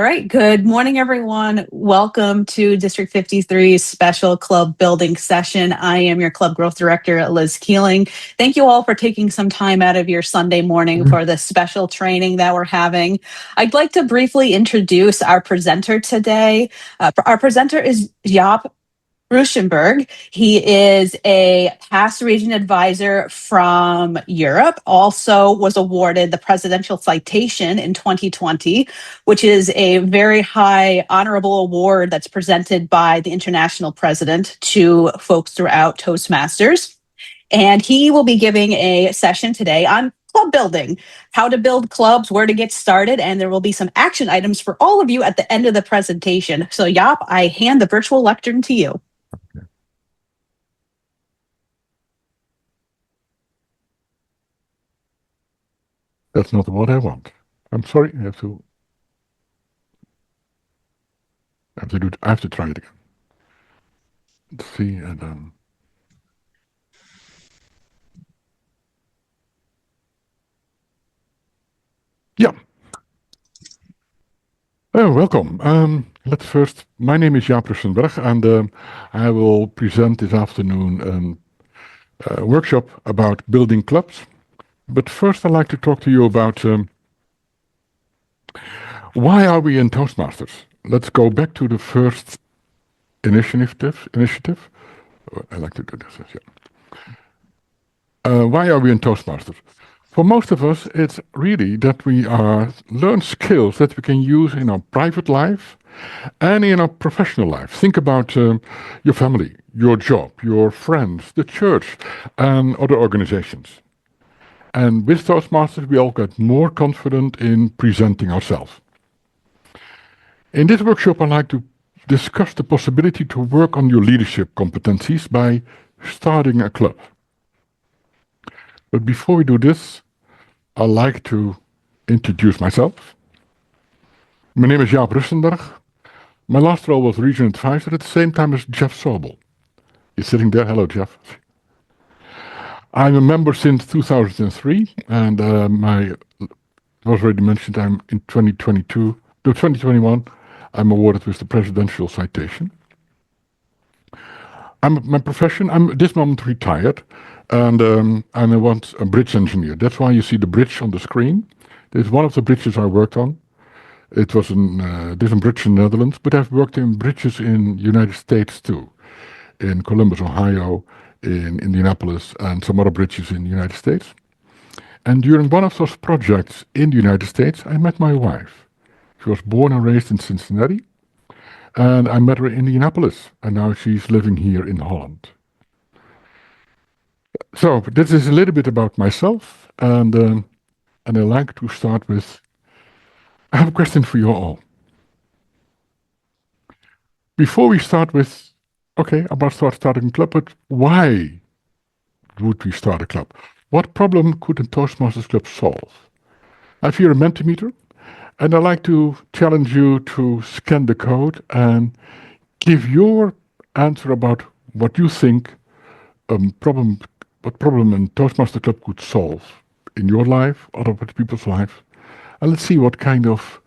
right. Good morning, everyone. Welcome to District 53's special club building session. I am your club growth director, Liz Keeling. Thank you all for taking some time out of your Sunday morning for this special training that we're having. I'd like to briefly introduce our presenter today. Our presenter is Jaap. Russchenberg. He is a past region advisor from Europe, also was awarded the Presidential Citation in 2020, which is a very high honorable award that's presented by the international president to folks throughout Toastmasters. And he will be giving a session today on club building, how to build clubs, where to get started, and there will be some action items for all of you at the end of the presentation. So Jaap, I hand the virtual lectern to you. That's not what I want. I'm sorry. I have to do it. I have to try it again. Let's see, and yeah. Welcome. Let's first. My name is Jaap Russchenberg, and I will present this afternoon a workshop about building clubs. But first, I'd like to talk to you about why are we in Toastmasters. Let's go back to the first initiative. I like to do this. Yeah. Why are we in Toastmasters? For most of us, it's really that we learn skills that we can use in our private life and in our professional life. Think about your family, your job, your friends, the church, and other organizations. And with Toastmasters, we all get more confident in presenting ourselves. In this workshop, I'd like to discuss the possibility to work on your leadership competencies by starting a club. But before we do this, I'd like to introduce myself. My name is Jaap Russchenberg. My last role was region advisor at the same time as Jeff Sobel. He's sitting there. Hello, Jeff. I'm a member since 2003, and it was already mentioned, I'm in 2021, I'm awarded with the Presidential Citation. My profession, I'm at this moment retired, and I'm once a bridge engineer. That's why you see the bridge on the screen. It's one of the bridges I worked on. It was a different bridge in the Netherlands, but I've worked in bridges in the United States too, in Columbus, Ohio, in Indianapolis, and some other bridges in the United States. And during one of those projects in the United States, I met my wife. She was born and raised in Cincinnati, and I met her in Indianapolis, and now she's living here in Holland. So this is a little bit about myself, and I like to start with, I have a question for you all. Before we start with, okay, about starting a club, but why would we start a club? What problem could a Toastmasters club solve? I have here a Mentimeter, and I'd like to challenge you to scan the code and give your answer about what you think what problem a Toastmaster club could solve in your life, other people's life, and let's see what kind of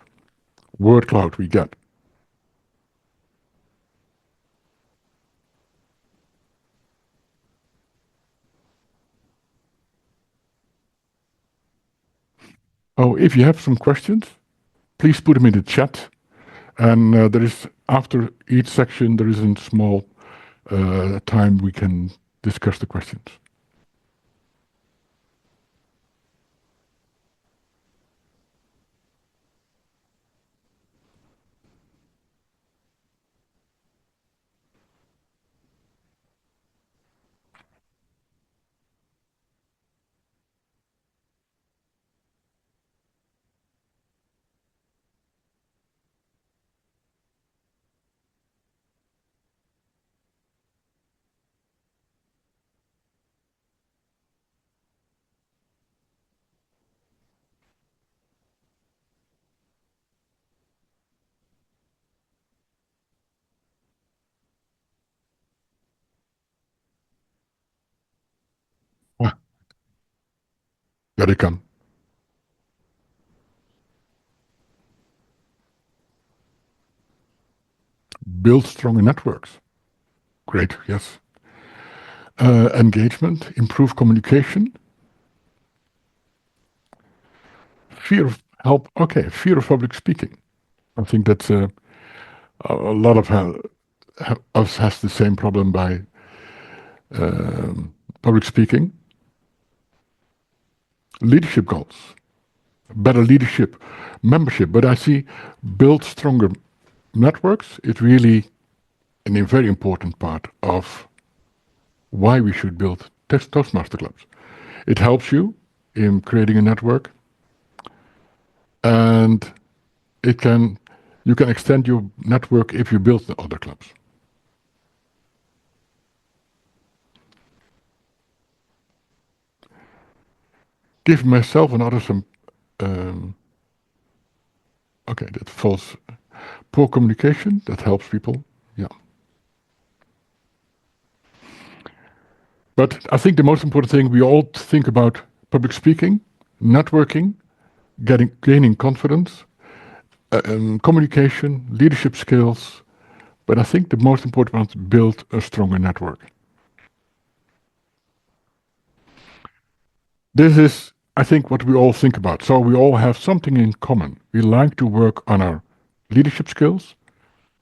word cloud we get. Oh, if you have some questions, please put them in the chat. And there is, after each section, there is a small time we can discuss the questions. Ah, there they come. Build stronger networks. Great, yes. Engagement, improve communication. Fear of public speaking. I think that's a lot of us has the same problem by public speaking. Leadership goals, better leadership, membership. But I see build stronger networks is really a very important part of why we should build Toastmaster clubs. It helps you in creating a network, and you can extend your network if you build the other clubs. Give myself and others some. Okay, that falls. Poor communication, that helps people. Yeah. But I think the most important thing, we all think about public speaking, networking, gaining confidence, communication, leadership skills. But I think the most important one is build a stronger network. This is, I think, what we all think about. So we all have something in common. We like to work on our leadership skills,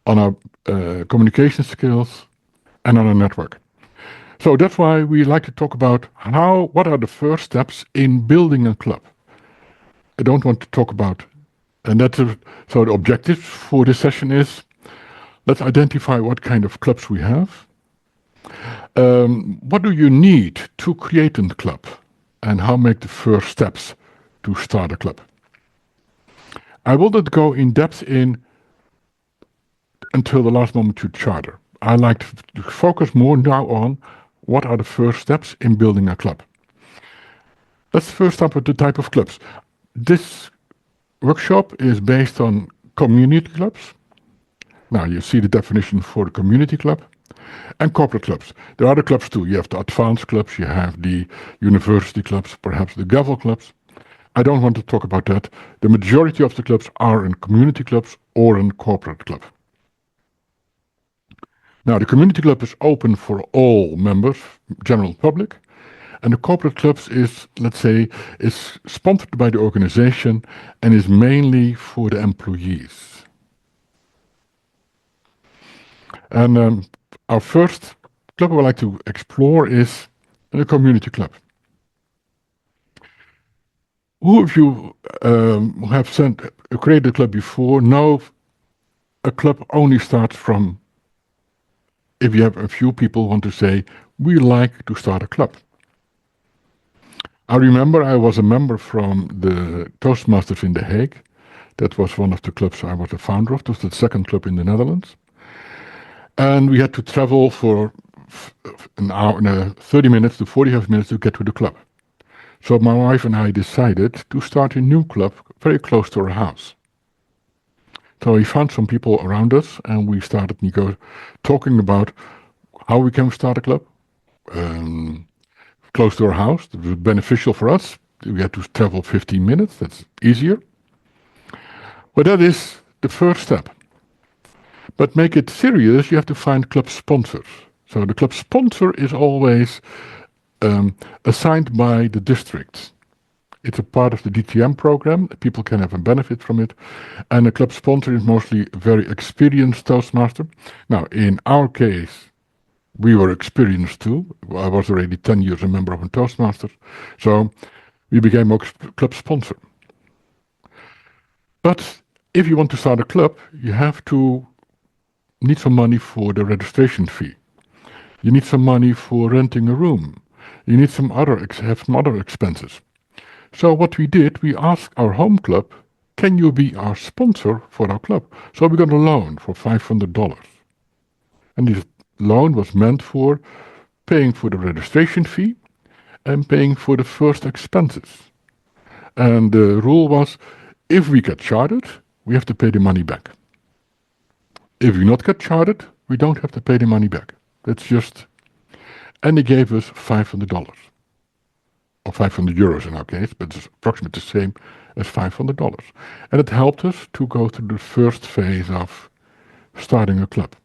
on our communication skills, and on our network. So that's why we like to talk about what are the first steps in building a club. I don't want to talk about, and so the objective for this session is, let's identify what kind of clubs we have. What do you need to create a club? And how make the first steps to start a club? I will not go in depth until the last moment to charter. I like to focus more now on what are the first steps in building a club. Let's first start with the type of clubs. This workshop is based on community clubs. Now you see the definition for the community club. And corporate clubs. There are other clubs too. You have the advanced clubs, you have the university clubs, perhaps the gavel clubs. I don't want to talk about that. The majority of the clubs are in community clubs or in corporate club. Now the community club is open for all members, general public. And the corporate clubs is, let's say, is sponsored by the organization and is mainly for the employees. And our first club I would like to explore is a community club. Who of you who have created a club before know a club only starts from if you have a few people want to say, we like to start a club. I remember I was a member from the Toastmasters in The Hague. That was one of the clubs I was the founder of. It was the second club in the Netherlands. And we had to travel for an hour, 30 minutes to 45 minutes to get to the club. So my wife and I decided to start a new club very close to our house. So we found some people around us and we started talking about how we can start a club close to our house. It was beneficial for us. We had to travel 15 minutes. That's easier. But that is the first step. But make it serious, you have to find club sponsors. So the club sponsor is always assigned by the district. It's a part of the DTM program. People can have a benefit from it. And a club sponsor is mostly a very experienced Toastmaster. Now, in our case, we were experienced too. I was already 10 years a member of a Toastmasters. So we became a club sponsor. But if you want to start a club, you have to need some money for the registration fee. You need some money for renting a room. You need have some other expenses. So what we did, we asked our home club, can you be our sponsor for our club? So we got a loan for $500. And this loan was meant for paying for the registration fee and paying for the first expenses. And the rule was, if we get chartered, we have to pay the money back. If we not get chartered, we don't have to pay the money back. That's just, and they gave us $500. Or 500 euros in our case, but it's approximately the same as $500. And it helped us to go through the first phase of starting a club.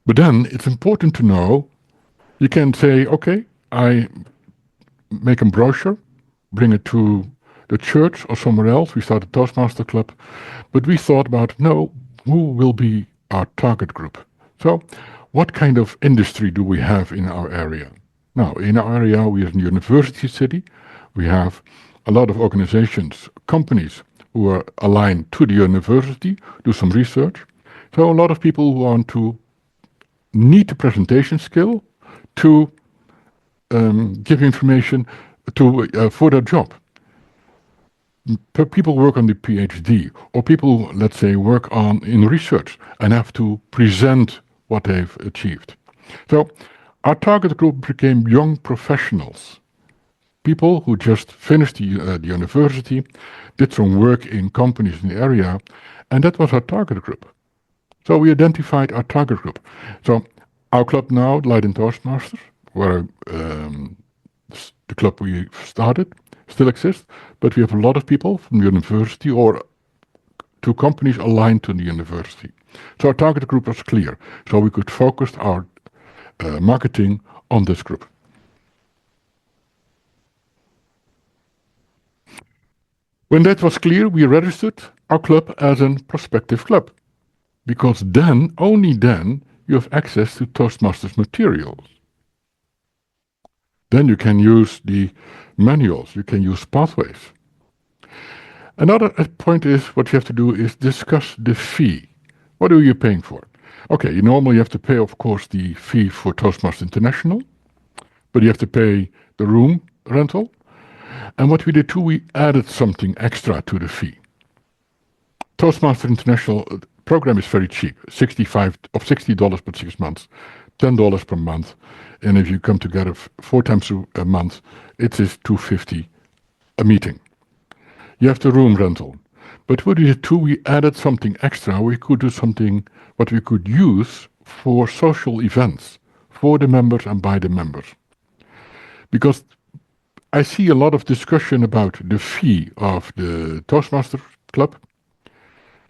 But then it's important to know, you can say, okay, I make a brochure, bring it to the church or somewhere else. We start a Toastmaster club. But we thought about, no, who will be our target group? So what kind of industry do we have in our area? Now, in our area, we are in a university city. We have a lot of organizations, companies who are aligned to the university, do some research. So a lot of people who want to need the presentation skill to give information for their job. People work on the PhD, or people, let's say, work in research and have to present what they've achieved. So our target group became young professionals, people who just finished the university, did some work in companies in the area, and that was our target group. So we identified our target group. So our club now, Leiden Toastmasters, where the club we started, still exists, but we have a lot of people from the university or to companies aligned to the university. So our target group was clear, so we could focus our marketing on this group. When that was clear, we registered our club as a prospective club, because then, only then, you have access to Toastmasters materials. Then you can use the manuals, you can use pathways. Another point is, what you have to do is discuss the fee. What are you paying for? Okay, you normally have to pay, of course, the fee for Toastmasters International, but you have to pay the room rental. And what we did too, we added something extra to the fee. Toastmasters International program is very cheap, $60 per 6 months, $10 per month. And if you come together 4 times a month, it is $250 a meeting. You have the room rental. But what we did too, we added something extra. We could do something what we could use for social events, for the members and by the members. Because I see a lot of discussion about the fee of the Toastmasters Club.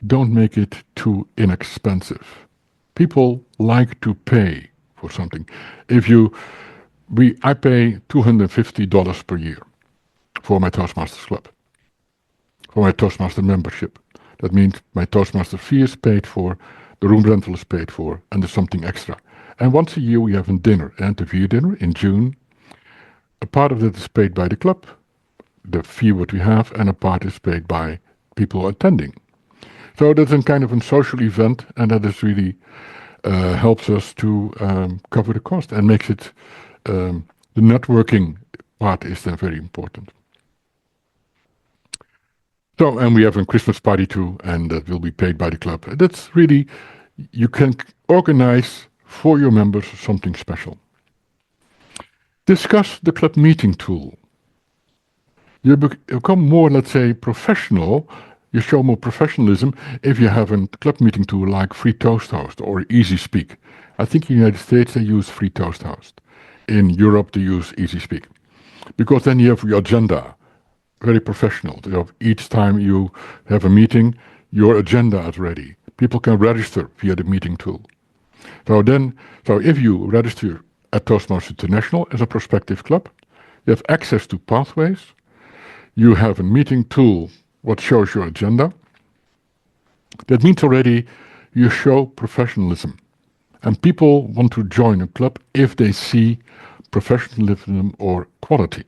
Don't make it too inexpensive. People like to pay for something. I pay $250 per year for my Toastmasters Club, for my Toastmaster membership. That means my Toastmaster fee is paid for, the room rental is paid for, and there's something extra. And once a year we have a dinner, and a dinner in June. A part of it is paid by the club, the fee what we have, and a part is paid by people attending. So that's a kind of a social event, and that is really helps us to cover the cost and makes it, the networking part is then very important. So, and we have a Christmas party too, and that will be paid by the club. That's really, you can organize for your members something special. Discuss the club meeting tool. You become more, let's say, professional. You show more professionalism if you have a club meeting tool like Free Toast Host or Easy Speak. I think in the United States they use Free Toast Host. In Europe they use Easy Speak. Because then you have your agenda, very professional. Each time you have a meeting, your agenda is ready. People can register via the meeting tool. So if you register at Toastmasters International as a prospective club, you have access to pathways. You have a meeting tool what shows your agenda. That means already you show professionalism. And people want to join a club if they see professionalism or quality.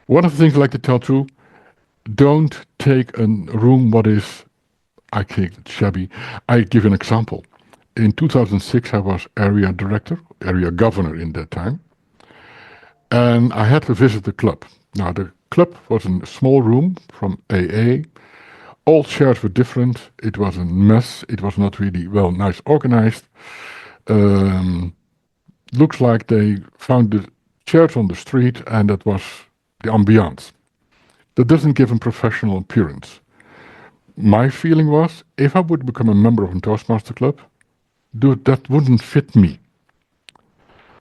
One of the things I like to tell too, don't take a room what is, I think, shabby. I give an example. In 2006 I was area governor in that time. And I had to visit the club. Now the club was in a small room from AA. All chairs were different. It was a mess. It was not really nice organized. Looks like they found the chairs on the street and that was the ambiance. That doesn't give a professional appearance. My feeling was, if I would become a member of a Toastmaster club, that wouldn't fit me.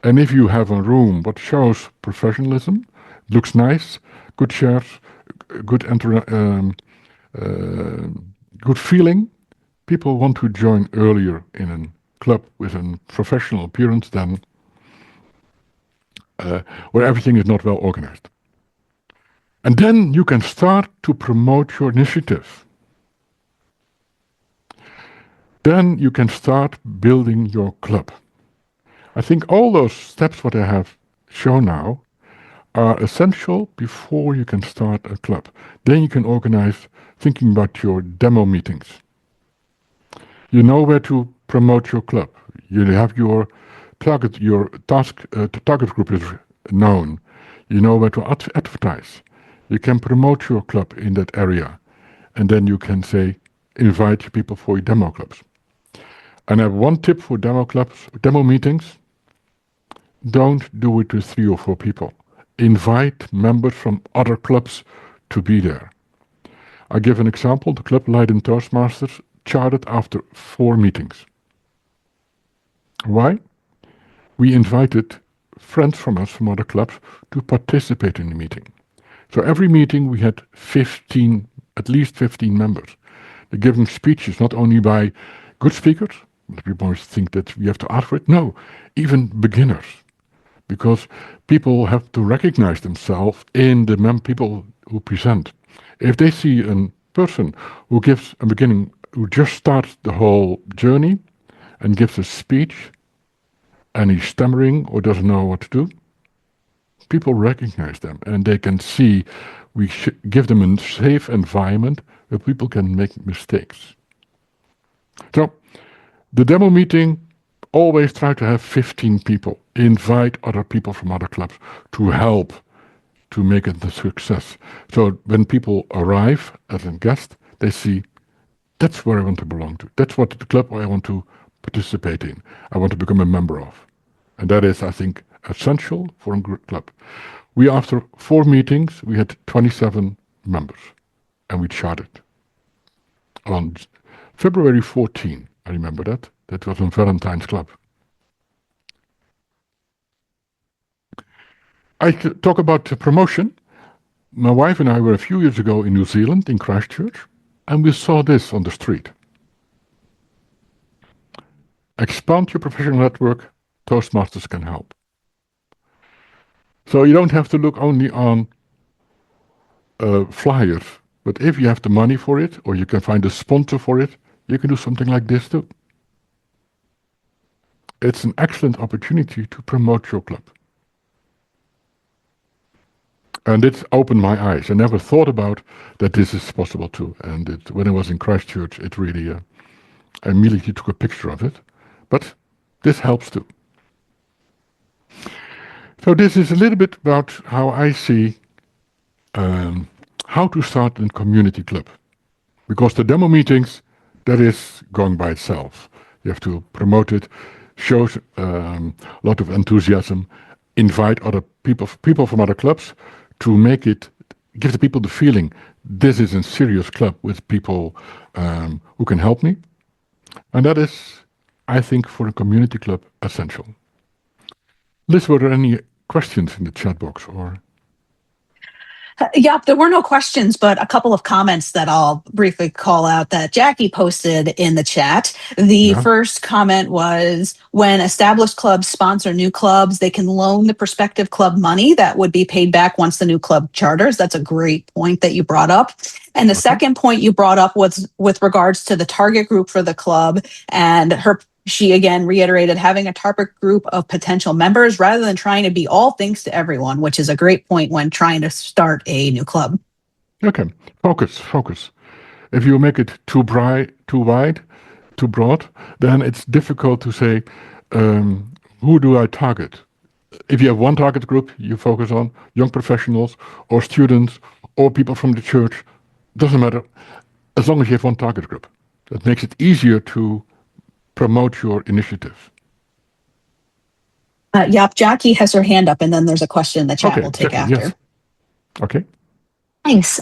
And if you have a room what shows professionalism, looks nice, good chairs, good feeling, people want to join earlier in a club with a professional appearance than where everything is not well organized. And then you can start to promote your initiative. Then you can start building your club. I think all those steps what I have shown now are essential before you can start a club. Then you can organize thinking about your demo meetings. You know where to promote your club. You have your target group is known. You know where to advertise. You can promote your club in that area. And then you can say, invite people for your demo clubs. And I have one tip for demo meetings. Don't do it with 3 or 4 people. Invite members from other clubs to be there. I give an example. The club Leiden Toastmasters charted after 4 meetings. Why? We invited friends from us from other clubs to participate in the meeting. So every meeting we had at least 15 members. They're giving speeches not only by good speakers, people always think that we have to ask for it. No, even beginners. Because people have to recognize themselves in the people who present. If they see a person who gives a beginning, who just starts the whole journey and gives a speech, and he's stammering or doesn't know what to do, people recognize them and they can see we should give them a safe environment where people can make mistakes. So, the demo meeting, always try to have 15 people. Invite other people from other clubs to help to make it a success. So when people arrive as a guest, they see, that's where I want to belong to. That's what the club I want to participate in. I want to become a member of. And that is, I think, essential for a club. After 4 meetings, we had 27 members. And we charted. On February 14, I remember that. That was on Valentine's Club. I talk about promotion. My wife and I were a few years ago in New Zealand, in Christchurch, and we saw this on the street. Expand your professional network, Toastmasters can help. So you don't have to look only on flyers, but if you have the money for it, or you can find a sponsor for it, you can do something like this too. It's an excellent opportunity to promote your club. And it opened my eyes. I never thought about that this is possible too. And when I was in Christchurch, it really, I immediately took a picture of it. But this helps too. So this is a little bit about how I see how to start a community club. Because the demo meetings, that is going by itself. You have to promote it, show a lot of enthusiasm, invite other people from other clubs to make it, give the people the feeling this is a serious club with people who can help me. And that is, I think, for a community club, essential. Liz, were there any questions in the chat box or? Yep, there were no questions, but a couple of comments that I'll briefly call out that Jackie posted in the chat. The first comment was, when established clubs sponsor new clubs, they can loan the prospective club money that would be paid back once the new club charters. That's a great point that you brought up. And the second point you brought up was with regards to the target group for the club, and she again reiterated having a target group of potential members rather than trying to be all things to everyone, which is a great point when trying to start a new club. Okay, focus. If you make it too wide, too broad, then it's difficult to say, who do I target? If you have one target group, you focus on young professionals or students or people from the church. Doesn't matter, as long as you have one target group. That makes it easier to promote your initiative. Yep, Jackie has her hand up, and then there's a question that Jaap will take Jackie, after. Yes. Okay. Thanks.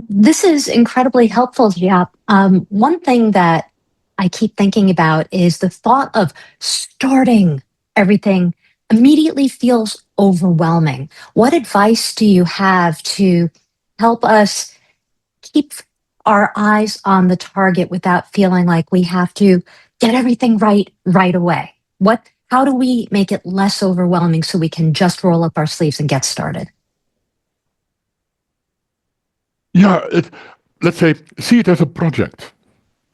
This is incredibly helpful, Jaap. One thing that I keep thinking about is the thought of starting everything immediately feels overwhelming. What advice do you have to help us keep our eyes on the target without feeling like we have to get everything right away? How do we make it less overwhelming so we can just roll up our sleeves and get started? Yeah, let's say, see it as a project,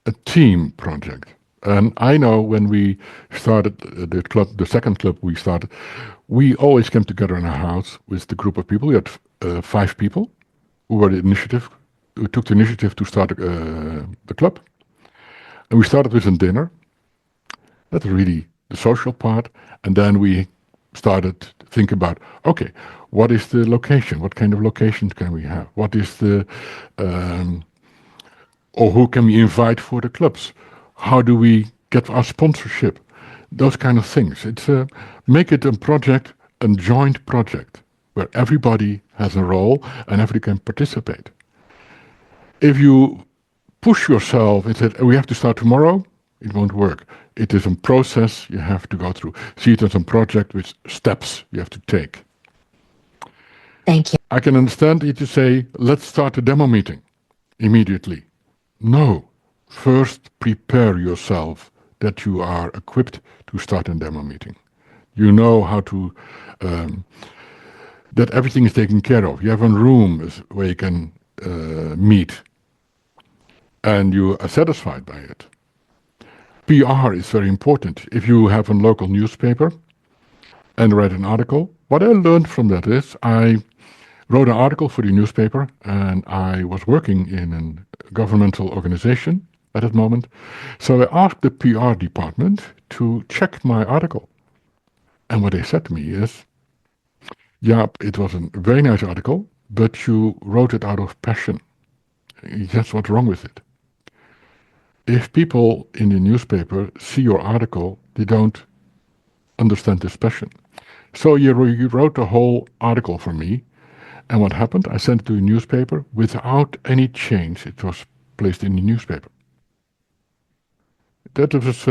a team project. And I know when we started the club, the second club we started, we always came together in a house with the group of people. We had 5 people who took the initiative to start the club. And we started with a dinner. That's really the social part. And then we started to think about, okay, what is the location? What kind of locations can we have? What is the, or who can we invite for the clubs? How do we get our sponsorship? Those kind of things. It's make it a project, a joint project, where everybody has a role and everybody can participate. If you push yourself and say, we have to start tomorrow, it won't work. It is a process you have to go through. See it as a project with steps you have to take. Thank you. I can understand it to say, let's start a demo meeting immediately. No, first prepare yourself that you are equipped to start a demo meeting. You know how to, that everything is taken care of. You have a room where you can meet and you are satisfied by it. PR is very important. If you have a local newspaper and write an article, what I learned from that is I wrote an article for the newspaper, and I was working in a governmental organization at that moment. So I asked the PR department to check my article. And what they said to me is, Jaap, it was a very nice article, but you wrote it out of passion. That's what's wrong with it. If people in the newspaper see your article, they don't understand this passion. So you wrote the whole article for me. And what happened? I sent it to a newspaper without any change. It was placed in the newspaper. That was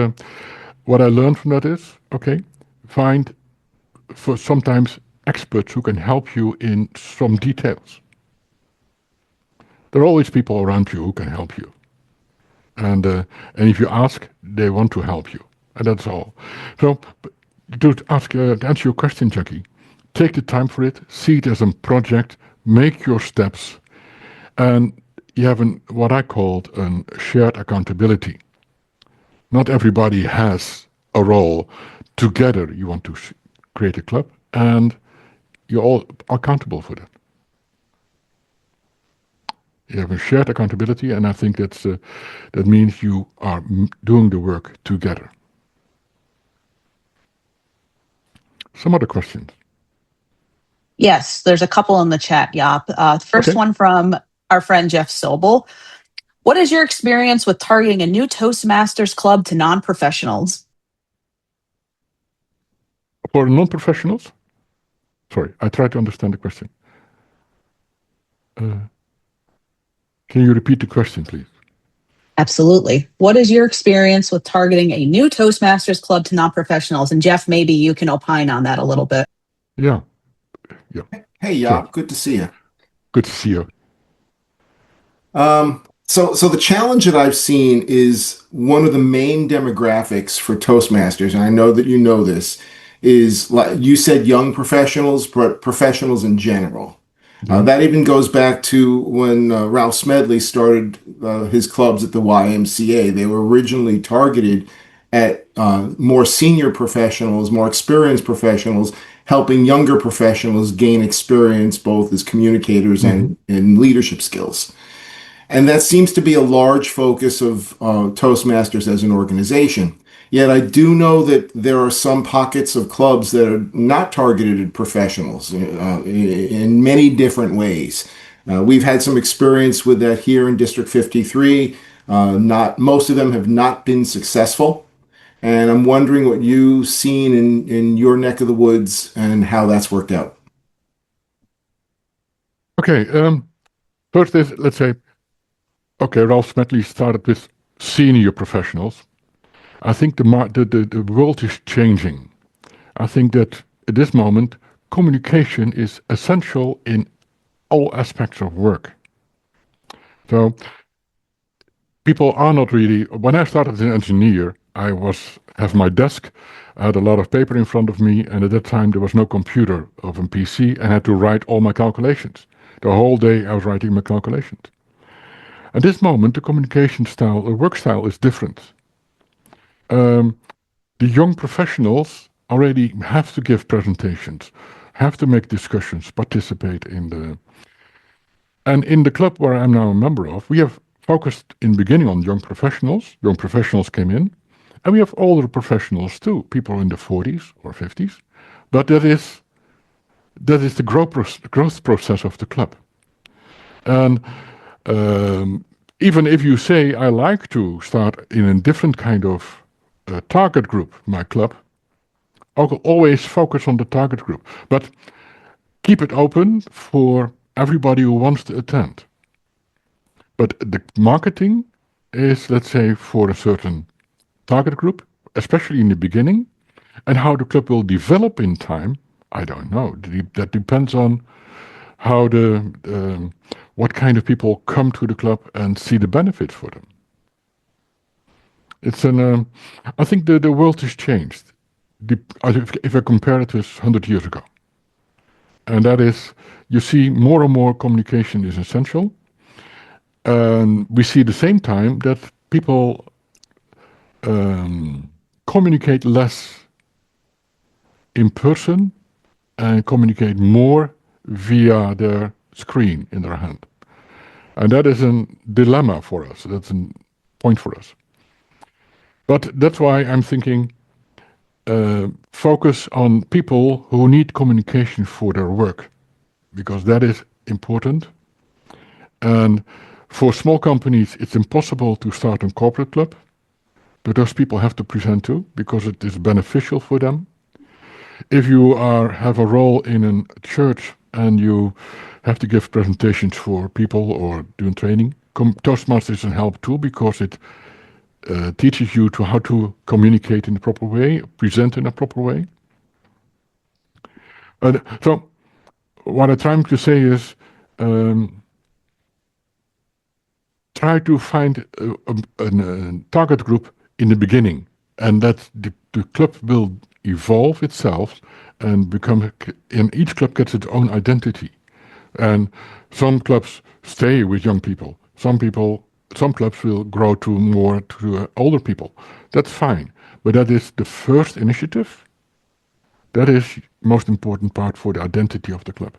what I learned from that is, okay, find for sometimes experts who can help you in some details. There are always people around you who can help you. And if you ask, they want to help you. And that's all. So to answer your question, Jackie, take the time for it, see it as a project, make your steps, and you have what I called a shared accountability. Not everybody has a role. Together you want to create a club, and you're all accountable for that. You have a shared accountability, and I think that means you are doing the work together. Some other questions? Yes, there's a couple in the chat, Jaap. First one from our friend Jeff Sobel. What is your experience with targeting a new Toastmasters club to non-professionals? For non-professionals? Sorry, I try to understand the question. Can you repeat the question, please? Absolutely. What is your experience with targeting a new Toastmasters club to non-professionals? And Jeff, maybe you can opine on that a little bit. Yeah. Hey, Jaap, good to see you. Good to see you. So the challenge that I've seen is one of the main demographics for Toastmasters, and I know that you know this, is like you said, young professionals, but professionals in general. That even goes back to when Ralph Smedley started his clubs at the YMCA. They were originally targeted at more senior professionals, more experienced professionals, helping younger professionals gain experience both as communicators and in leadership skills. And that seems to be a large focus of Toastmasters as an organization. Yet I do know that there are some pockets of clubs that are not targeted at professionals in many different ways. We've had some experience with that here in District 53. Most of them have not been successful. And I'm wondering what you've seen in your neck of the woods and how that's worked out. Okay, first is, let's say, okay, Ralph Smedley started with senior professionals. I think the world is changing. I think that at this moment, communication is essential in all aspects of work. So people are not really, when I started as an engineer, I have my desk. I had a lot of paper in front of me, and at that time there was no computer of a PC, and I had to write all my calculations. The whole day I was writing my calculations. At this moment, the communication style, the work style is different. The young professionals already have to give presentations, have to make discussions, participate in the... And in the club where I'm now a member of, we have focused in the beginning on young professionals. Young professionals came in. And we have older professionals too, people in the 40s or 50s. But that is the growth process of the club. And even if you say, I like to start in a different kind of target group, my club, I will always focus on the target group. But keep it open for everybody who wants to attend. But the marketing is, let's say, for a certain target group, especially in the beginning, and how the club will develop in time, I don't know. That depends on how what kind of people come to the club and see the benefits for them. I think the world has changed. If I compare it with 100 years ago, and that is, you see more and more communication is essential, and we see at the same time that people communicate less in person and communicate more via their screen in their hand. And that is a dilemma for us. That's a point for us. But that's why I'm thinking focus on people who need communication for their work, because that is important. And for small companies, it's impossible to start a corporate club, but those people have to present too, because it is beneficial for them. If you have a role in a church and you have to give presentations for people or doing training, Toastmasters can help too, because it teaches you how to communicate in a proper way, present in a proper way. So what I'm trying to say is try to find a target group in the beginning, and that the club will evolve itself and and each club gets its own identity. And some clubs stay with young people. Some clubs will grow to older people. That's fine. But that is the first initiative. That is most important part for the identity of the club.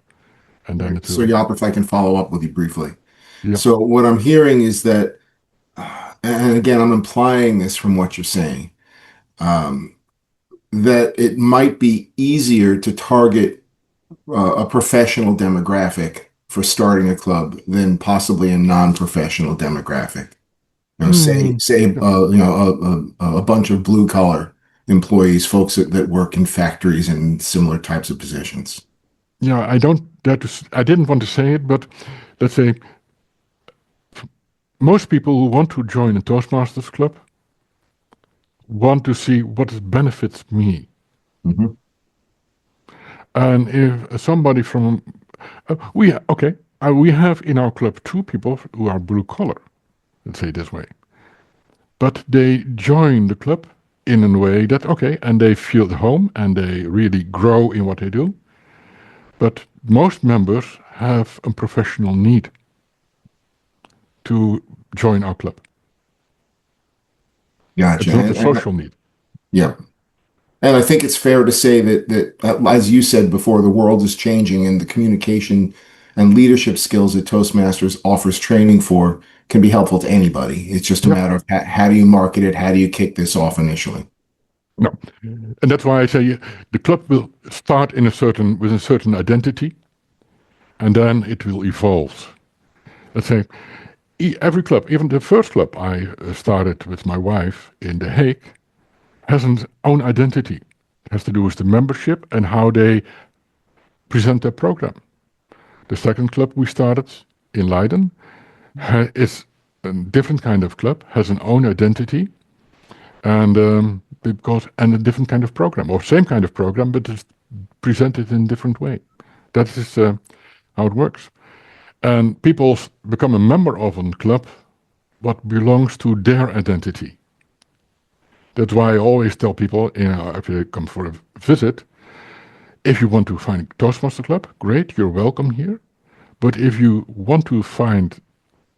And then So Jaap, if I can follow up with you briefly. Yeah. So what I'm hearing is that, and again, I'm implying this from what you're saying, that it might be easier to target a professional demographic for starting a club than possibly a non-professional demographic. A bunch of blue collar employees, folks that work in factories and similar types of positions. Yeah, I didn't want to say it, but let's say most people who want to join a Toastmasters club want to see what benefits me. Mm-hmm. And if somebody from we have in our club 2 people who are blue collar, let's say it this way, but they join the club in a way that and they feel at home and they really grow in what they do. But most members have a professional need to join our club. Gotcha. It's not a social need. Yeah. And I think it's fair to say that as you said before, the world is changing, and the communication and leadership skills that Toastmasters offers training for can be helpful to anybody. It's just a matter of how do you market it? How do you kick this off initially? No. And that's why I say the club will start with a certain identity, and then it will evolve. Let's say every club, even the first club I started with my wife in The Hague, has an own identity. It has to do with the membership and how they present their program. The second club we started in Leiden is a different kind of club, has an own identity, and a different kind of program, or same kind of program, but it's presented in a different way. That is how it works. And people become a member of a club what belongs to their identity. That's why I always tell people, if they come for a visit, if you want to find a Toastmaster Club, great, you're welcome here. But if you want to find,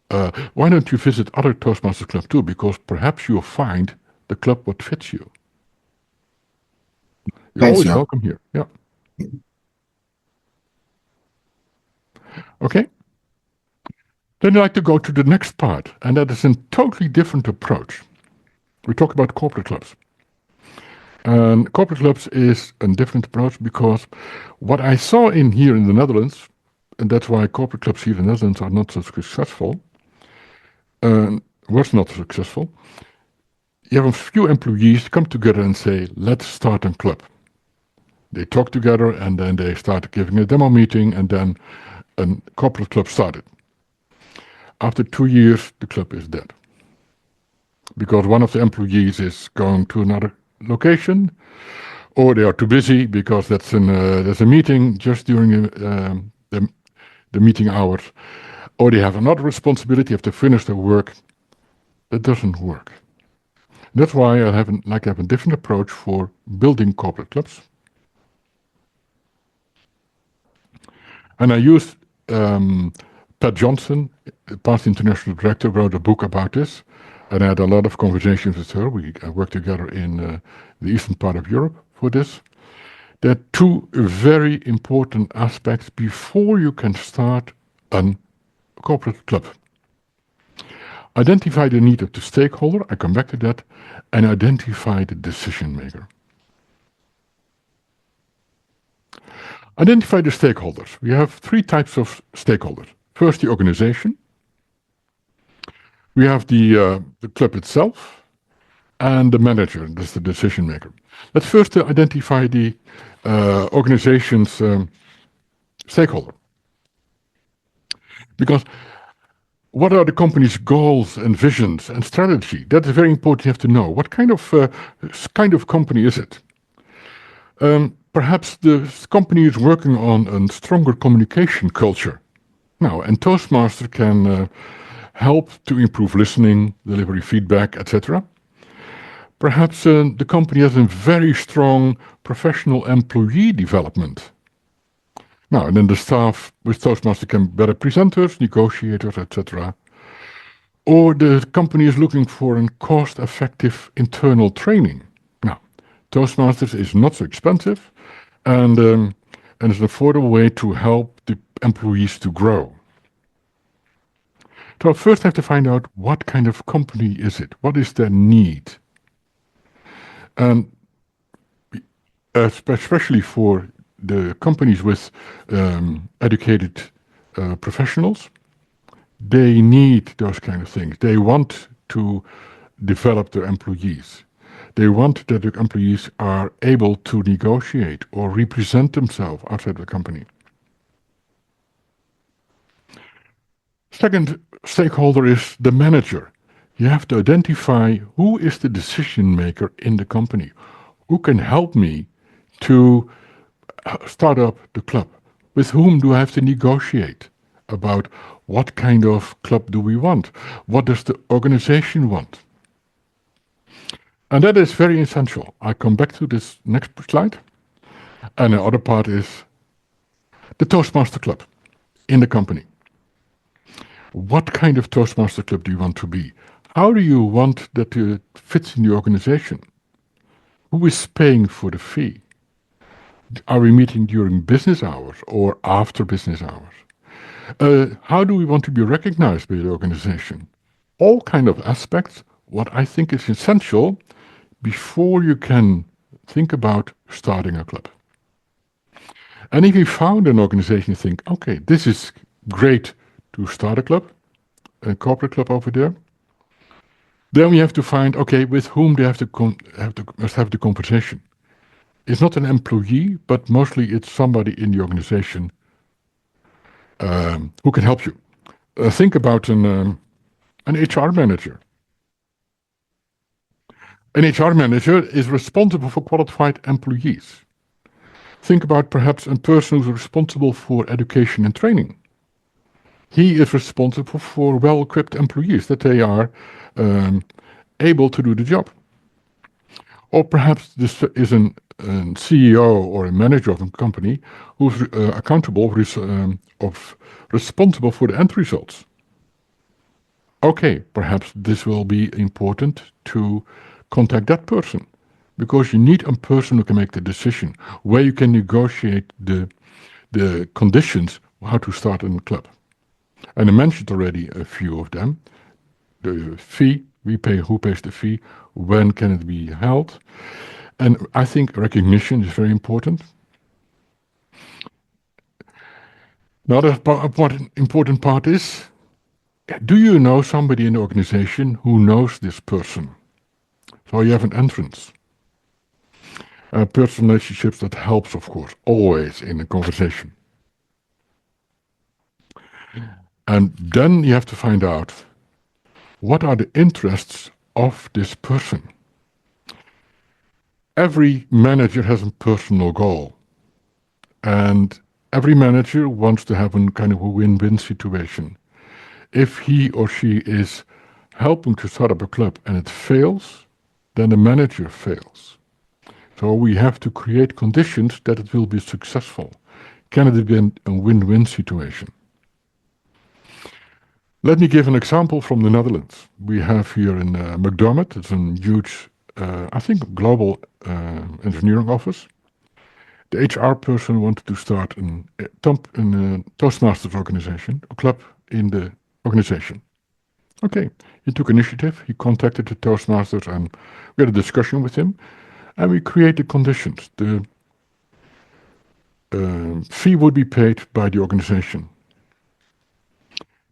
why don't you visit other Toastmaster Clubs too? Because perhaps you'll find the club what fits you. You're Thanks, always Jaap. welcome here. Yeah. Okay. Then I'd like to go to the next part, and that is a totally different approach. We talk about corporate clubs. And corporate clubs is a different approach because what I saw here in the Netherlands, and that's why corporate clubs here in the Netherlands are not so successful, was not successful. You have a few employees come together and say, let's start a club. They talk together and then they start giving a demo meeting, and then a corporate club started. After 2 years, the club is dead. Because one of the employees is going to another location, or they are too busy because there's a meeting just during the meeting hours, or they have another responsibility, have to finish their work. That doesn't work. That's why I have a different approach for building corporate clubs. And I used Pat Johnson, past international director, wrote a book about this, and I had a lot of conversations with her. We worked together in the eastern part of Europe for this. There are two very important aspects before you can start a corporate club. Identify the need of the stakeholder, I come back to that, and identify the decision maker. Identify the stakeholders. We have 3 types of stakeholders. First, the organization. We have the club itself, and the manager, that's the decision maker. Let's first identify the organization's stakeholder. Because what are the company's goals and visions and strategy? That is very important. You have to know what kind of company is it. Perhaps the company is working on a stronger communication culture. Now, and Toastmaster can help to improve listening, delivery feedback, etc. Perhaps the company has a very strong professional employee development. Now, and then the staff with Toastmaster can be better presenters, negotiators, etc. Or the company is looking for a cost-effective internal training. Now, Toastmasters is not so expensive, and is an affordable way to help the employees to grow. So first I have to find out what kind of company is it? What is their need? And especially for the companies with educated professionals, they need those kind of things. They want to develop their employees. They want that the employees are able to negotiate or represent themselves outside the company. Second stakeholder is the manager. You have to identify who is the decision maker in the company. Who can help me to start up the club? With whom do I have to negotiate about what kind of club do we want? What does the organization want? And that is very essential. I come back to this next slide. And the other part is the Toastmaster Club in the company. What kind of Toastmaster Club do you want to be? How do you want that it fits in the organization? Who is paying for the fee? Are we meeting during business hours or after business hours? How do we want to be recognized by the organization? All kind of aspects, what I think is essential before you can think about starting a club. And if you found an organization, you think, okay, this is great to start a club, a corporate club over there, then we have to find, okay, with whom they must have the conversation. It's not an employee, but mostly it's somebody in the organization who can help you. Think about an HR manager. An HR manager is responsible for qualified employees. Think about perhaps a person who's responsible for education and training. He is responsible for well-equipped employees, that they are able to do the job. Or perhaps this is a CEO or a manager of a company who's accountable, responsible for the end results. Okay, perhaps this will be important to contact that person, because you need a person who can make the decision, where you can negotiate the conditions how to start a club. And I mentioned already a few of them. The fee, who pays the fee, when can it be held? And I think recognition is very important. Another important part is, do you know somebody in the organization who knows this person? So you have an entrance. Personal relationships, that helps, of course, always in a conversation. And then you have to find out, what are the interests of this person? Every manager has a personal goal. And every manager wants to have a kind of a win-win situation. If he or she is helping to start up a club and it fails, then the manager fails. So we have to create conditions that it will be successful. Can it be a win-win situation? Let me give an example from the Netherlands. We have here in McDermott, it's a huge, I think, global engineering office. The HR person wanted to start a Toastmasters organization, a club in the organization. Okay, he took initiative, he contacted the Toastmasters, and we had a discussion with him, and we created conditions. The fee would be paid by the organization.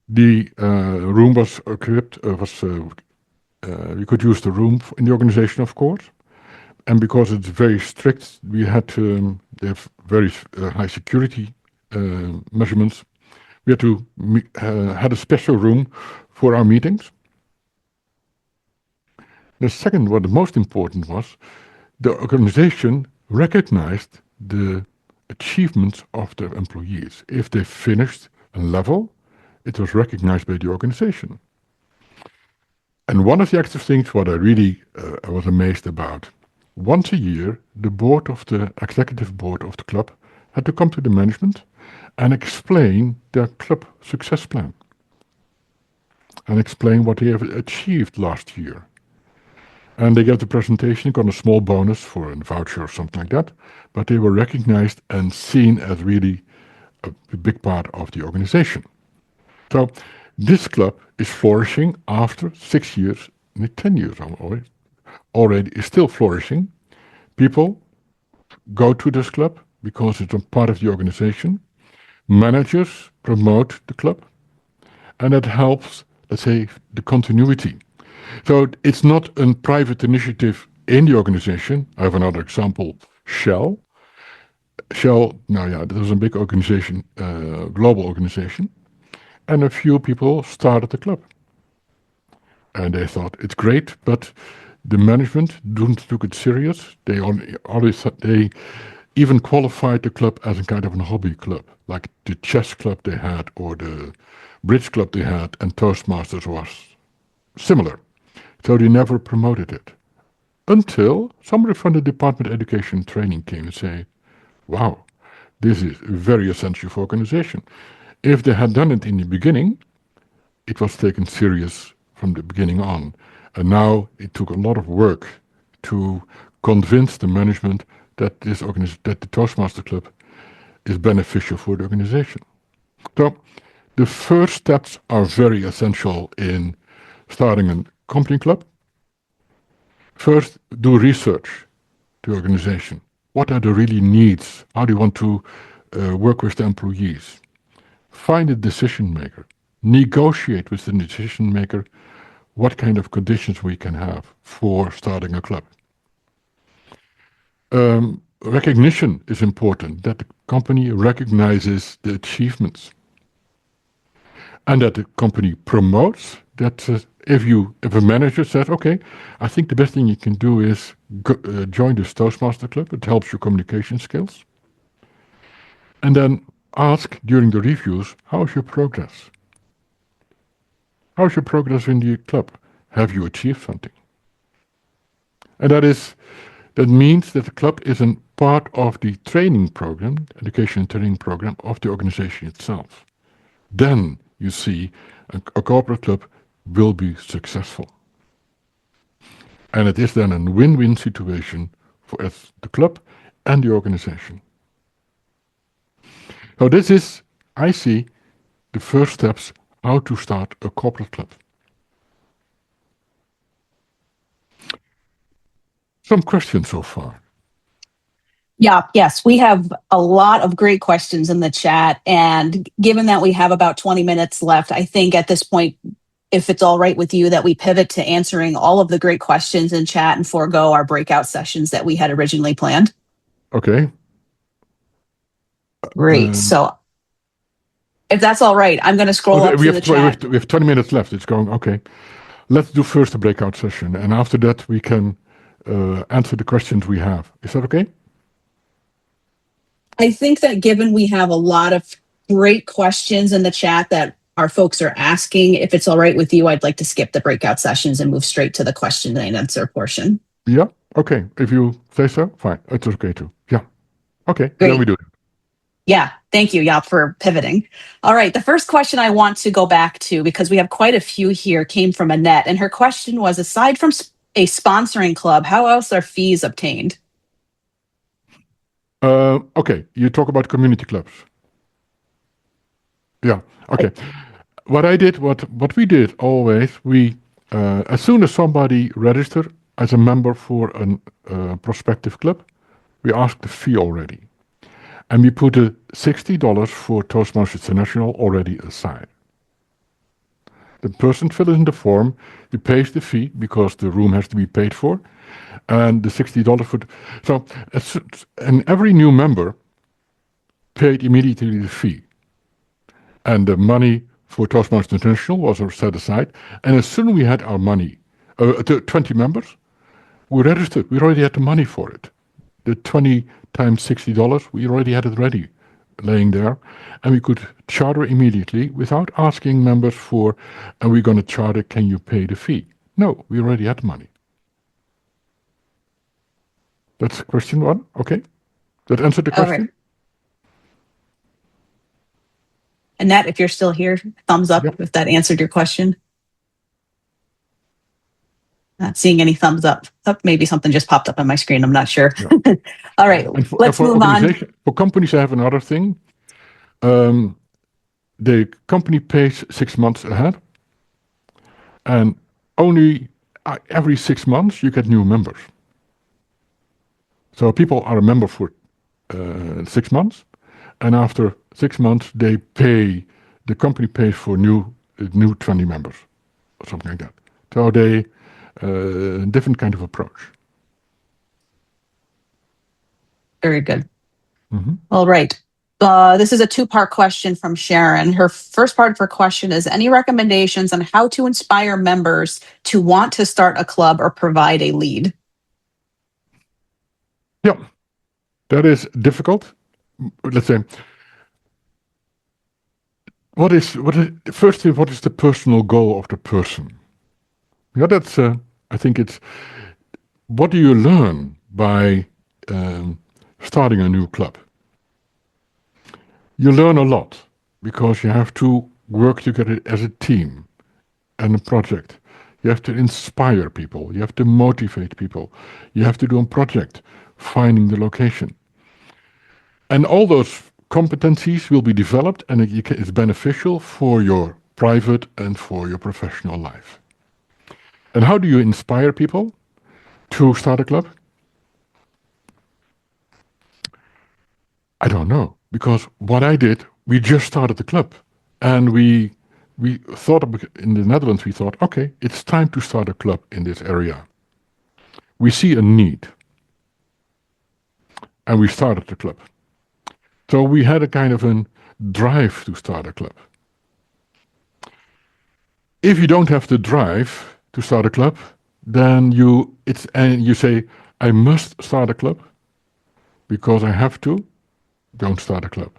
The room was equipped, we could use the room in the organization, of course. And because it's very strict, we had to have very high security measurements. We had to had a special room for our meetings. The second, what the most important was, the organization recognized the achievements of their employees. If they finished a level, it was recognized by the organization. And one of the active things, what I really was amazed about, once a year, the executive board of the club had to come to the management and explain their club success plan. And explain what they have achieved last year. And they gave the presentation, got a small bonus for a voucher or something like that, but they were recognized and seen as really a big part of the organization. So this club is flourishing after 6 years, 10 years already is still flourishing. People go to this club because it's a part of the organization. Managers promote the club, and that helps, let's say, the continuity. So it's not a private initiative in the organization. I have another example, Shell. Shell, this is a big organization, global organization, and a few people started the club. And they thought it's great, but the management didn't took it serious. They even qualified the club as a kind of a hobby club, like the chess club they had or the bridge club they had, and Toastmasters was similar. So they never promoted it. Until somebody from the Department of Education and Training came and said, wow, this is very essential for organization. If they had done it in the beginning, it was taken serious from the beginning on. And now it took a lot of work to convince the management that that the Toastmaster Club is beneficial for the organization. So the first steps are very essential in starting a company club. First, do research to the organization. What are the really needs? How do you want to work with the employees? Find a decision maker. Negotiate with the decision maker what kind of conditions we can have for starting a club. Recognition is important, that the company recognizes the achievements. And that the company promotes that if a manager says, okay, I think the best thing you can do is join this Toastmaster Club, it helps your communication skills. And then ask during the reviews, how's your progress? How's your progress in the club? Have you achieved something? And that means that the club is a part of the training program, education and training program of the organization itself. Then you see a corporate club will be successful. And it is then a win-win situation for the club and the organization. So this is, I see, the first steps how to start a corporate club. Some questions so far. Yeah, yes, we have a lot of great questions in the chat. And given that we have about 20 minutes left, I think at this point, if it's all right with you, that we pivot to answering all of the great questions in chat and forego our breakout sessions that we had originally planned. Okay. Great. So if that's all right, I'm going to scroll up to the chat. We have 20 minutes left. It's going, okay. Let's do first a breakout session. And after that, we can answer the questions we have. Is that okay? I think that given we have a lot of great questions in the chat that our folks are asking, if it's all right with you, I'd like to skip the breakout sessions and move straight to the question and answer portion. Yeah, okay. If you say so, fine. It's okay too. Yeah. Okay, Great. then we do it. Yeah, thank you, Jaap, for pivoting. All right, the first question I want to go back to, because we have quite a few here, came from Annette. And her question was, aside from a sponsoring club, how else are fees obtained? Okay, you talk about community clubs. Yeah, okay. What we did always, as soon as somebody registered as a member for a prospective club, we asked the fee already. And we put $60 for Toastmasters International already aside. The person fills in the form, he pays the fee because the room has to be paid for, and the $60 for. And every new member paid immediately the fee. And the money for Toastmasters International was set aside. And as soon as we had our money, 20 members, we registered. We already had the money for it. The 20 times $60, we already had it ready, laying there. And we could charter immediately without asking members and we're going to charter, can you pay the fee? No, we already had the money. That's question one. Okay. That answered the question? Right. Annette, if you're still here, thumbs up if that answered your question. Not seeing any thumbs up. Oh, maybe something just popped up on my screen. I'm not sure. Yeah. All right, let's move on. For companies, I have another thing. The company pays 6 months ahead. And only every 6 months, you get new members. So people are a member for 6 months. And after 6 months, the company pays for new 20 members or something like that. So different kind of approach. Very good. Mm-hmm. All right. This is a two-part question from Sharon. Her first part of her question is, any recommendations on how to inspire members to want to start a club or provide a lead? Yeah, that is difficult. Let's say, what is the personal goal of the person? Yeah, that's, I think it's, what do you learn by starting a new club? You learn a lot because you have to work together as a team and a project. You have to inspire people. You have to motivate people. You have to do a project, finding the location. And all those competencies will be developed and it's beneficial for your private and for your professional life. And how do you inspire people to start a club? I don't know, because what I did, we just started the club. And we thought, in the Netherlands, we thought, okay, it's time to start a club in this area. We see a need. And we started the club. So we had a kind of a drive to start a club. If you don't have the drive to start a club, then you say, I must start a club because I have to, don't start a club.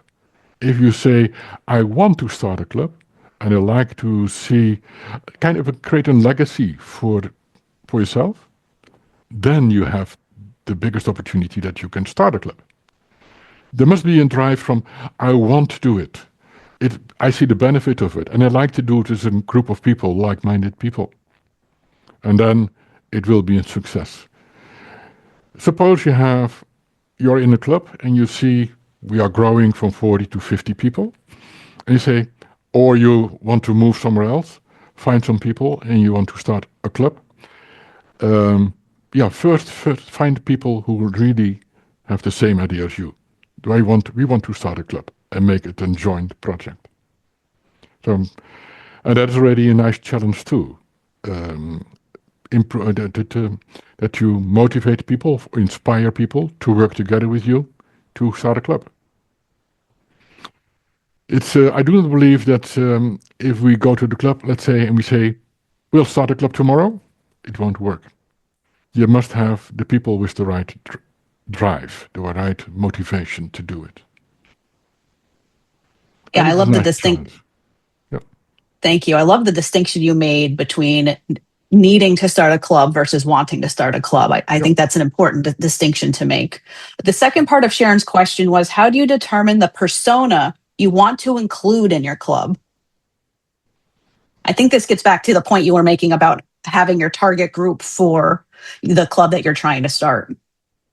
If you say, I want to start a club and I like to see, create a legacy for yourself, then you have the biggest opportunity that you can start a club. There must be a drive from, I want to do it. I see the benefit of it, and I like to do it as a group of people, like-minded people. And then it will be a success. Suppose you're in a club and you see we are growing from 40 to 50 people, and you say, or you want to move somewhere else, find some people and you want to start a club. First find people who really have the same idea as you. We want to start a club and make it a joint project. So, and that is already a nice challenge too. That you motivate people, inspire people to work together with you to start a club. I do not believe that if we go to the club, let's say, and we say, we'll start a club tomorrow, it won't work. You must have the people with the right drive, the right motivation to do it. Yeah, I love the distinction. Yep. Thank you. I love the distinction you made between needing to start a club versus wanting to start a club. I think that's an important distinction to make. The second part of Sharon's question was, how do you determine the persona you want to include in your club? I think this gets back to the point you were making about having your target group for the club that you're trying to start.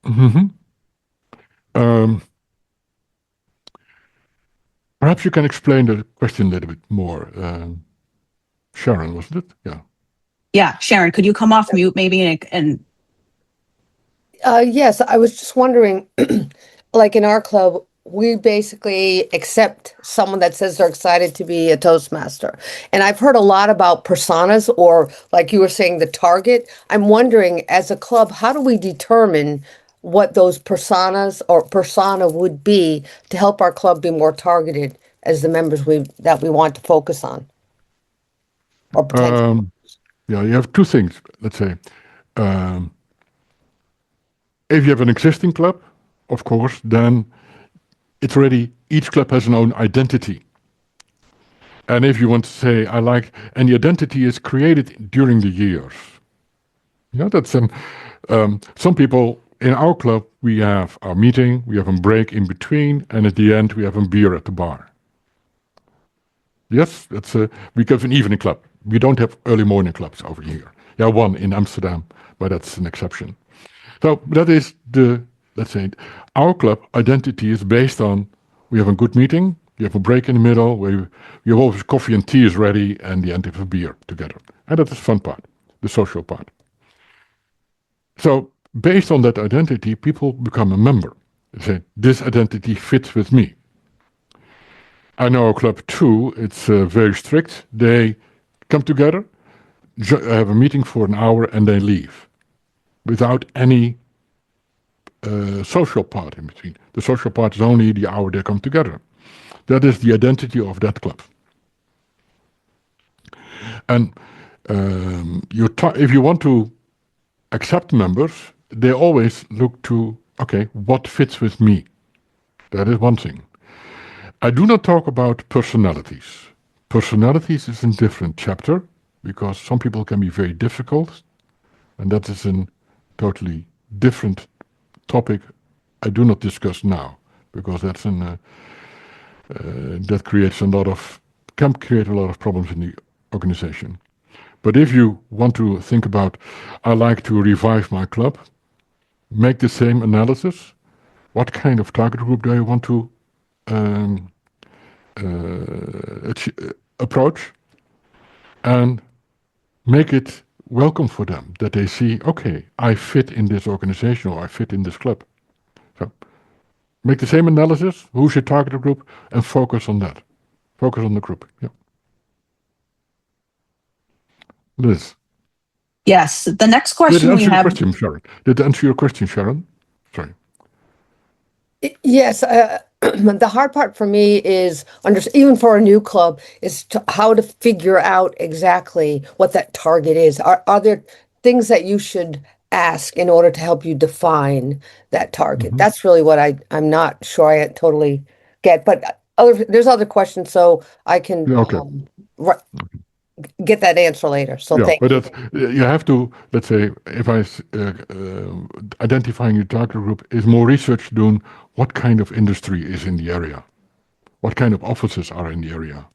Mm-hmm. Perhaps you can explain the question a little bit more. Sharon, wasn't it? Yeah. Yeah, Sharon, could you come off mute maybe and Yes, I was just wondering, like in our club, we basically accept someone that says they're excited to be a Toastmaster. And I've heard a lot about personas, or like you were saying, the target. I'm wondering, as a club, how do we determine what those personas or persona would be to help our club be more targeted as the members that we want to focus on? Or potentially. You have two things, let's say. If you have an existing club, of course, then it's already, each club has an own identity. And if you want to say, and the identity is created during the years. That's some people in our club, we have our meeting, we have a break in between, and at the end we have a beer at the bar. Yes, we have an evening club. We don't have early morning clubs over here. Yeah, one in Amsterdam, but that's an exception. So that is let's say, our club identity is based on, we have a good meeting, you have a break in the middle, where you have always coffee and tea is ready, and the end of a beer together. And that's the fun part, the social part. So based on that identity, people become a member. They say, this identity fits with me. I know a club too, it's very strict. They come together, have a meeting for an hour, and they leave without any social part in between. The social part is only the hour they come together. That is the identity of that club. And if you want to accept members, they always look to, okay, what fits with me? That is one thing. I do not talk about personalities. Personalities is a different chapter, because some people can be very difficult, and that is a totally different topic I do not discuss now, because that's that can create a lot of problems in the organization. But if you want to think about, I like to revive my club, make the same analysis. What kind of target group do I want to approach? And make it welcome for them, that they see, okay, I fit in this organization, or I fit in this club. So make the same analysis, who's your target group, and focus on that. Focus on the group. Yeah. Liz. Yes, the next question we have. Did it answer your question, Sharon? Sorry. Yes, the hard part for me is, even for a new club, is how to figure out exactly what that target is. Are there things that you should ask in order to help you define that target? Mm-hmm. That's really what I'm not sure I totally get. But there's other questions, so I can. Okay. Right. get that answer later. So Yeah, thank but you. that's, you have to, let's say, if identifying your target group is more research done, what kind of industry is in the area? What kind of offices are in the area?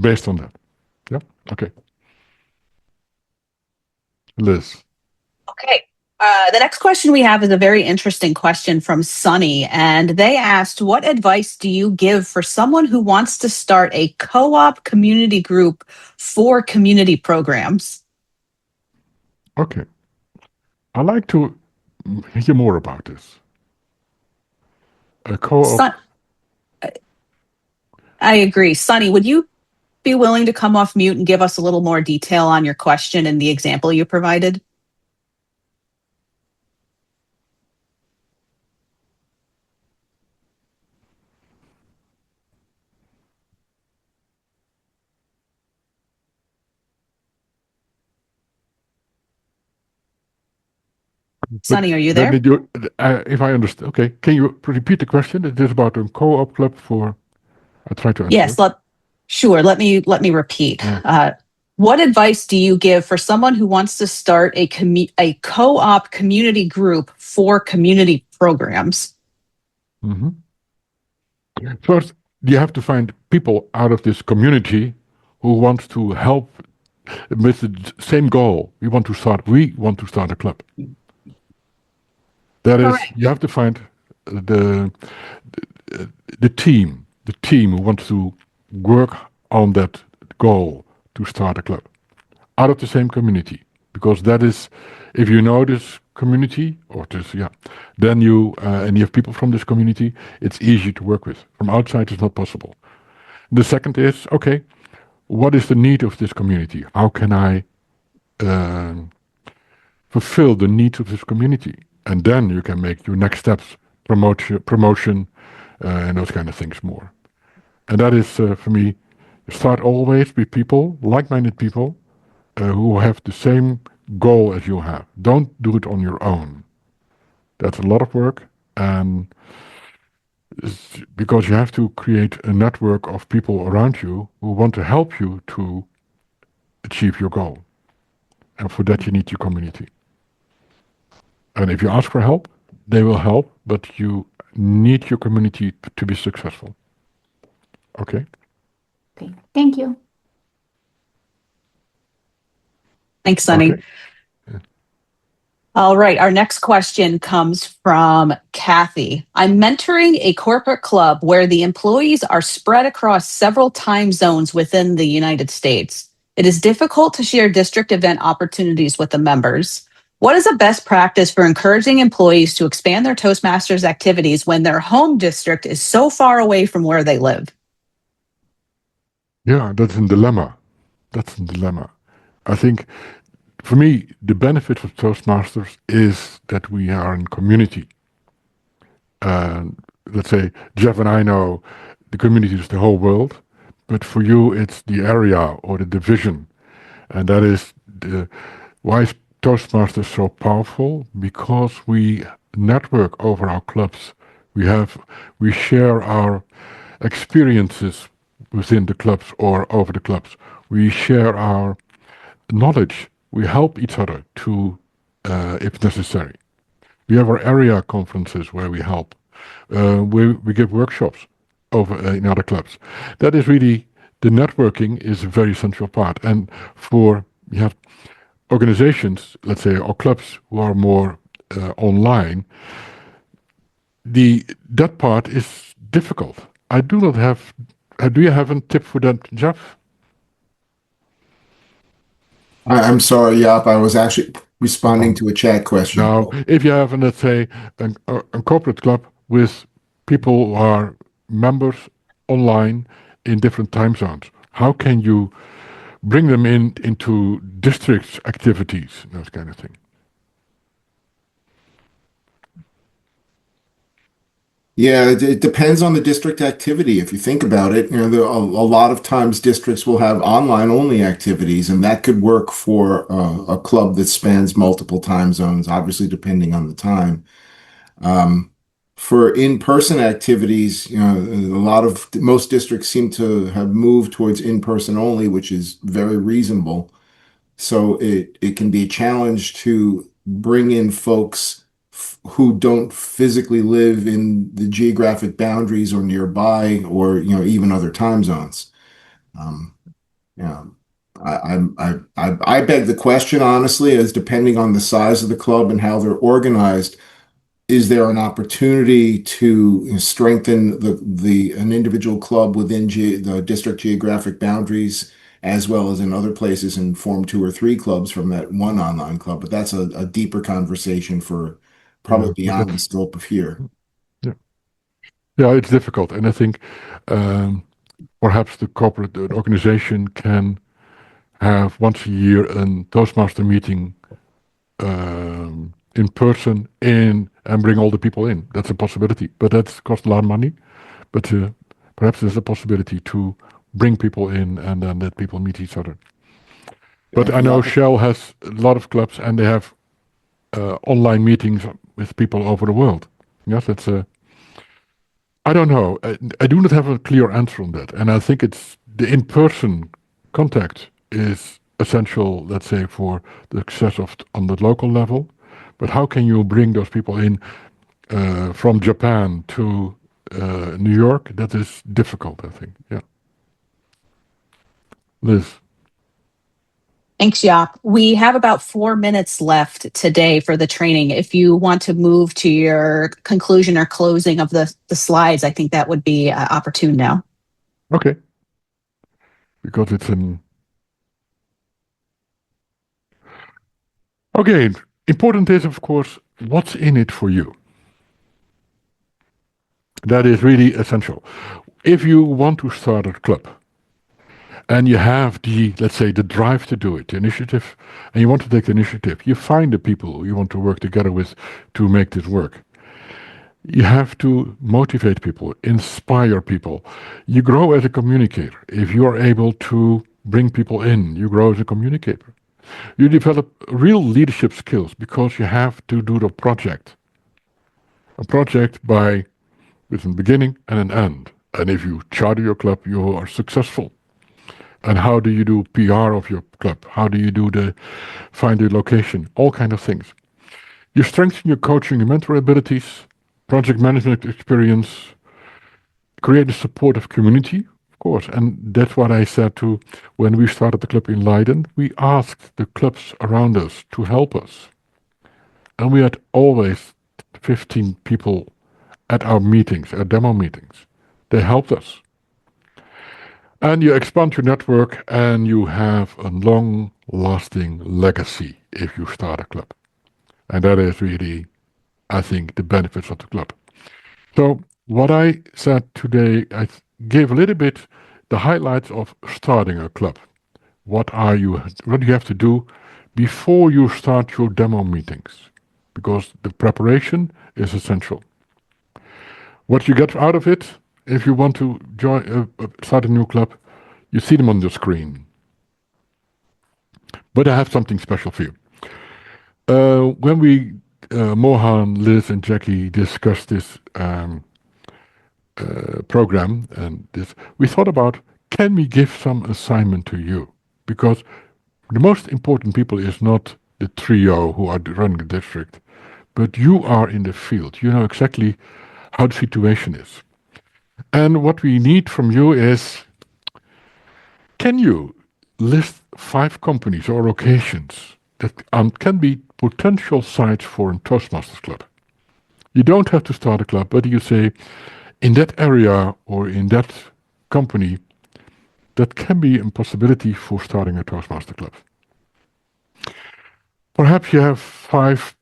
Based on that. Yeah, okay. Liz. Okay. The next question we have is a very interesting question from Sunny, and they asked, "What advice do you give for someone who wants to start a co-op community group for community programs?" Okay. I'd like to hear more about this. A co-op. Sun- I agree. Sunny, would you be willing to come off mute and give us a little more detail on your question and the example you provided? But Sunny, are you let me there? do, if I understand, okay, can you repeat the question? It is about a co-op club for, I try to answer Yes, it. sure. Let me repeat. Yeah. What advice do you give for someone who wants to start a co-op community group for community programs? Mm-hmm. First, you have to find people out of this community who want to help with the same goal. We want to start a club. That is, Correct. you have to find the team who wants to work on that goal to start a club out of the same community, because that is, if you know this community or this, yeah, then you and you have people from this community, it's easy to work with. From outside, it's not possible. The second is, okay, what is the need of this community? How can I fulfill the needs of this community? And then you can make your next steps, promotion, and those kind of things more. And that is, for me, start always with people, like-minded people, who have the same goal as you have. Don't do it on your own. That's a lot of work, and because you have to create a network of people around you who want to help you to achieve your goal. And for that, you need your community. And if you ask for help, they will help, but you need your community to be successful. Okay? Okay, thank you. Thanks, Sunny. Okay. All right. Our next question comes from Kathy. "I'm mentoring a corporate club where the employees are spread across several time zones within the United States. It is difficult to share district event opportunities with the members. What is a best practice for encouraging employees to expand their Toastmasters activities when their home district is so far away from where they live?" Yeah, that's a dilemma. I think, for me, the benefit of Toastmasters is that we are in community. Let's say Jeff and I know the community is the whole world, but for you it's the area or the division, and that is why is Toastmasters so powerful? Because we network over our clubs. We share our experiences within the clubs or over the clubs. We share our knowledge. We help each other to, if necessary. We have our area conferences where we help. We give workshops over in other clubs. That is really, the networking is a very central part. And for organizations, let's say, or clubs who are more online, that part is difficult. I do not have. Do you have a tip for that, Jeff? I'm sorry, Jaap. I was actually responding to a chat question. Now, if you have, let's say, a corporate club with people who are members online in different time zones, how can you bring them into district activities, those kind of thing? Yeah, it depends on the district activity. If you think about it, a lot of times districts will have online only activities, and that could work for a club that spans multiple time zones, obviously depending on the time. For in-person activities, most districts seem to have moved towards in-person only, which is very reasonable. So it can be a challenge to bring in folks who don't physically live in the geographic boundaries or nearby, or even other time zones. Um, yeah, I beg the question honestly, as depending on the size of the club and how they're organized, is there an opportunity to strengthen an individual club within the district geographic boundaries, as well as in other places, and form two or three clubs from that one online club? But that's a deeper conversation for probably Yeah, but beyond the scope of here. yeah, yeah, it's difficult, and I think um, perhaps the corporate organization can have once a year a Toastmaster meeting in person and bring all the people in. That's a possibility, but that's cost a lot of money. But perhaps there's a possibility to bring people in and then let people meet each other. But I know Shell has a lot of clubs and they have online meetings with people over the world. Yes, that's I don't know. I do not have a clear answer on that, and I think it's the in-person contact is essential. Let's say for the success of on the local level, but how can you bring those people in from Japan to New York? That is difficult, I think. Yeah, Liz. Thanks, Jaap. We have about 4 minutes left today for the training. If you want to move to your conclusion or closing of the slides, I think that would be opportune now. Okay, because it's an okay. Important is, of course, what's in it for you. That is really essential. If you want to start a club and you have the, let's say, the drive to do it, the initiative, and you want to take the initiative, you find the people you want to work together with to make this work. You have to motivate people, inspire people. You grow as a communicator. If you are able to bring people in, you grow as a communicator. You develop real leadership skills because you have to do the project. A project with a beginning and an end. And if you charter your club, you are successful. And how do you do PR of your club? How do you find the location? All kind of things. You strengthen your coaching and mentor abilities, project management experience, create a supportive community, of course. And that's what I said too when we started the club in Leiden. We asked the clubs around us to help us. And we had always 15 people at our meetings, at demo meetings. They helped us. And you expand your network and you have a long-lasting legacy if you start a club. And that is really, I think, the benefits of the club. So what I said today, I gave a little bit the highlights of starting a club. What do you have to do before you start your demo meetings? Because the preparation is essential. What you get out of it, if you want to start a new club, you see them on the screen. But I have something special for you. When Mohan, Liz, and Jackie discussed this program and we thought about, can we give some assignment to you? Because the most important people is not the trio who are running the district, but you are in the field. You know exactly how the situation is. And what we need from you is, can you list 5 companies or locations that can be potential sites for a Toastmasters club? You don't have to start a club, but you say, in that area or in that company, that can be a possibility for starting a Toastmaster club. Perhaps you have 5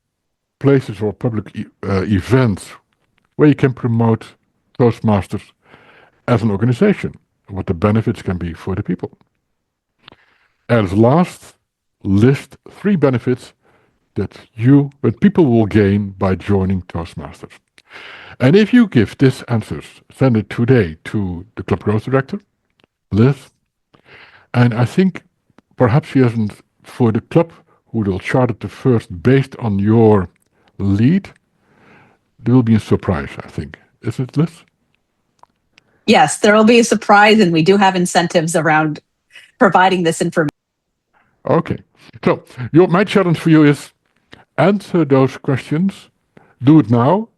places or public events where you can promote Toastmasters as an organization, what the benefits can be for the people. As last, list 3 benefits that people will gain by joining Toastmasters. And if you give these answers, send it today to the club growth director, Liz. And I think perhaps she hasn't, for the club who will chart it the first based on your lead, there will be a surprise, I think. Is it, Liz? Yes, there will be a surprise, and we do have incentives around providing this information. Okay. So my challenge for you is answer those questions. Do it now,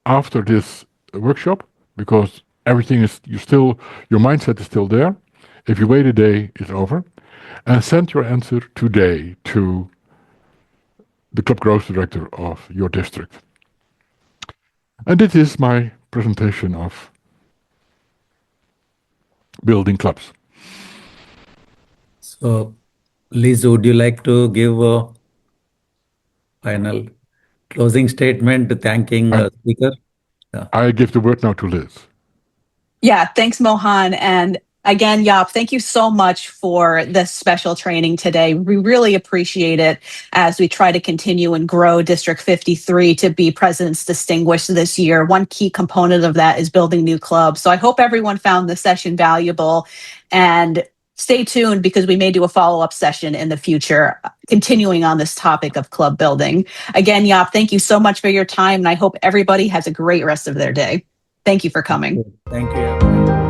after this workshop, because everything is your mindset is still there. If you wait a day, it's over. And send your answer today to the club growth director of your district. And this is my presentation of building clubs. So, Liz, would you like to give a final closing statement thanking the speaker? I give the word now to Liz. Yeah, thanks, Mohan. And again, Jaap, thank you so much for this special training today. We really appreciate it as we try to continue and grow District 53 to be President's Distinguished this year. One key component of that is building new clubs. So I hope everyone found this session valuable, and stay tuned because we may do a follow-up session in the future, continuing on this topic of club building. Again, Jaap, thank you so much for your time, and I hope everybody has a great rest of their day. Thank you for coming. Thank you.